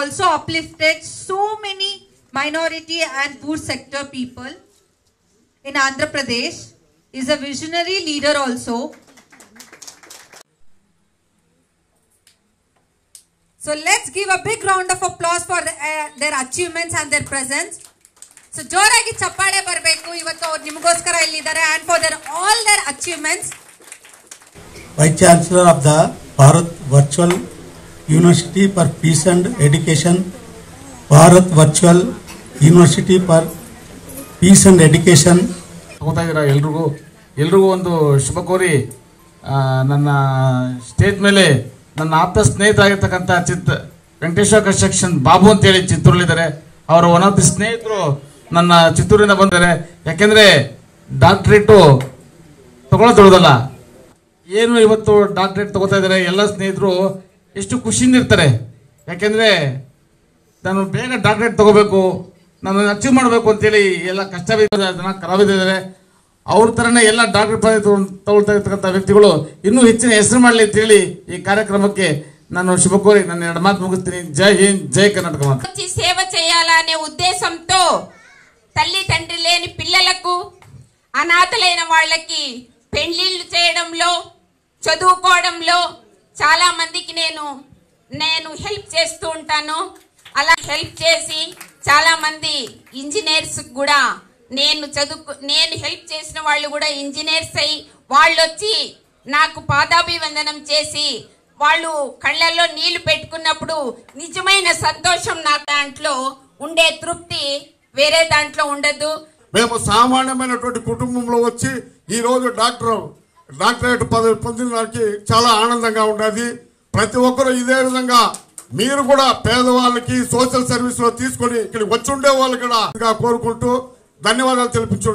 also uplifted so many minority and poor sector people in Andhra Pradesh. Is a visionary leader also. So let's give a big round of applause for their achievements and their presence. So ಜೋರಾಗಿ ಚಪ್ಪಾಳೆ ಬರಬೇಕು ಇವತ್ತು ಅವರು ನಿಮಗೋಸ್ಕರ ಇಲ್ಲಿದ್ದಾರೆ and for their all their achievements. Vice Chancellor of the Bharat Virtual University for Peace and Education, Bharat Virtual University for Peace and Education. ಹೋಗ್ತಾ ಇದ್ದೀರಾ ಎಲ್ರಿಗೂ ಒಂದು ಶುಭ ಕೋರಿ ನನ್ನ ಸ್ಟೇಜ್ ಮೇಲೆ ನನ್ನ ಆಪ್ತ ಸ್ನೇಹಿತರಾಗಿರ್ತಕ್ಕಂಥ ವೆಂಕಟೇಶ್ವರ ಕನ್ಸ್ಟ್ರಕ್ಷನ್ ಬಾಬು ಅಂತೇಳಿ ಚಿತ್ತೂರಲ್ಲಿದ್ದಾರೆ. ಅವರ ಒನ್ ಆಫ್ ದಿ ಸ್ನೇಹಿತರು ನನ್ನ ಚಿತ್ತೂರಿಂದ ಬಂದಿದ್ದಾರೆ. ಯಾಕೆಂದ್ರೆ ಡಾಕ್ಟರೇಟು ತಗೊಳ್ಳೋದಲ್ಲ, ಏನು ಇವತ್ತು ಡಾಕ್ಟರೇಟ್ ತಗೋತಾ ಇದ್ದಾರೆ ಎಲ್ಲ ಸ್ನೇಹಿತರು ಎಷ್ಟು ಖುಷಿಯಿಂದ ಇರ್ತಾರೆ. ಯಾಕೆಂದ್ರೆ ನಾನು ಬೇಗ ಡಾಕ್ಟರೇಟ್ ತಗೋಬೇಕು, ನಾನು ಅಚೀವ್ ಮಾಡಬೇಕು ಅಂತೇಳಿ ಎಲ್ಲ ಕಷ್ಟ ಜನ ಕಲಾವಿದಿದ್ದಾರೆ. ಅವ್ರ ಥರನೇ ಎಲ್ಲ ಡಾಕ್ಟರ್ ಪದವಿ ತಗೊಳ್ತಾ ಇರ್ತಕ್ಕಂಥ ವ್ಯಕ್ತಿಗಳು ಇನ್ನೂ ಹೆಚ್ಚಿನ ಹೆಸರು ಮಾಡಲಿ ಅಂತೇಳಿ ಈ కార్యక్రమಕ್ಕೆ ನಾನು శుభ కోరి ನನ್ನ ಎರಡು మాటలు ముగిస్తాను. జై హింద్, జై కర్ణాటక. వచ్చి సేవ చేయాలనే ఉద్దేశంతో తల్లి తండ్రి లేని పిల్లలకు, అనాథలైన వాళ్ళకి పెళ్లిళ్ళు చేయడంలో, చదువుకోవడంలో చాలా మందికి నేను హెల్ప్ చేస్తూ ఉంటాను. అలా హెల్ప్ చేసి చాలా మంది ఇంజనీర్స్ కూడా నేను హెల్ప్ చేసిన వాళ్ళు కూడా ఇంజనీర్స్ అయ్యి వాళ్ళు వచ్చి నాకు పాదాభివందనం చేసి వాళ్ళు కళ్ళల్లో నీళ్లు పెట్టుకున్నప్పుడు నిజమైన సంతోషం నా దాంట్లో ఉండే తృప్తి వేరే దాంట్లో ఉండదు. మేము సామాన్యమైనటువంటి కుటుంబంలో వచ్చి ఈ రోజు డాక్టరేట్ పదవి పొందినడానికి చాలా ఆనందంగా ఉండేది. ప్రతి ఒక్కరు ఇదే విధంగా మీరు కూడా పేదవాళ్ళకి సోషల్ సర్వీస్ లో తీసుకొని ఇక్కడికి వచ్చి ఉండే వాళ్ళు కూడా కోరుకుంటూ ధన్యవాదాలు తెలిపించు.